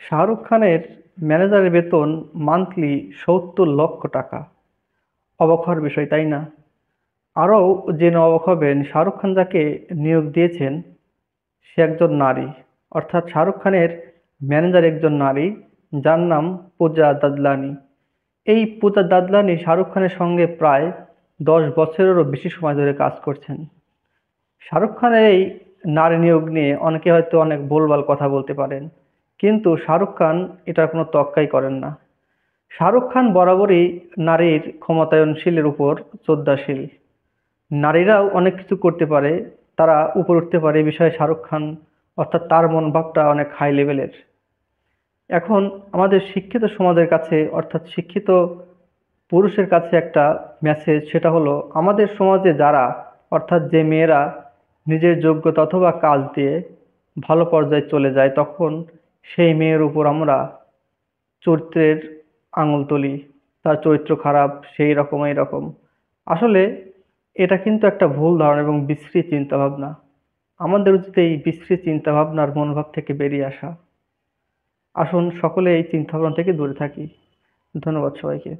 শাহরুখ খানের ম্যানেজারের বেতন মান্থলি ৭০ লক্ষ টাকা। অবাক হওয়ার বিষয়, তাই না? আরও জেনে অবাক হবেন, শাহরুখ খান যাকে নিয়োগ দিয়েছেন সে একজন নারী। অর্থাৎ শাহরুখ খানের ম্যানেজার একজন নারী, যার নাম পূজা দাদলানি। এই পূজা দাদলানি শাহরুখ খানের সঙ্গে প্রায় 10 বছরেরও বেশি সময় ধরে কাজ করছেন। শাহরুখ খানের এই নারী নিয়োগ নিয়ে অনেকে হয়তো অনেক ভুলভাল কথা বলতে পারেন, কিন্তু শাহরুখ খান এটার কোনো তোয়াক্কাই করেন না। শাহরুখ খান বরাবরই নারীর ক্ষমতায়নশীলের উপর শ্রদ্ধাশীল। নারীরাও অনেক কিছু করতে পারে, তারা উপরে উঠতে পারে, এ বিষয়ে শাহরুখ খান অর্থাৎ তার মনোভাবটা অনেক হাই লেভেলের। এখন আমাদের শিক্ষিত সমাজের কাছে অর্থাৎ শিক্ষিত পুরুষের কাছে একটা মেসেজ, সেটা হলো আমাদের সমাজে যারা অর্থাৎ যে মেয়েরা নিজের যোগ্যতা অথবা কাজ দিয়ে ভালো পর্যায়ে চলে যায়, তখন সেই মেয়ের উপর আমরা চরিত্রের আঙুল তুলি। তার চরিত্র খারাপ, সেই রকম এই রকম। আসলে এটা কিন্তু একটা ভুল ধারণা এবং বিশ্রী চিন্তা ভাবনা। আমাদের উচিত এই বিশ্রী চিন্তা ভাবনার মনোভাব থেকে বেরিয়ে আসা। আসুন সকলে এই চিন্তা ভাবনা থেকে দূরে থাকি। ধন্যবাদ সবাইকে।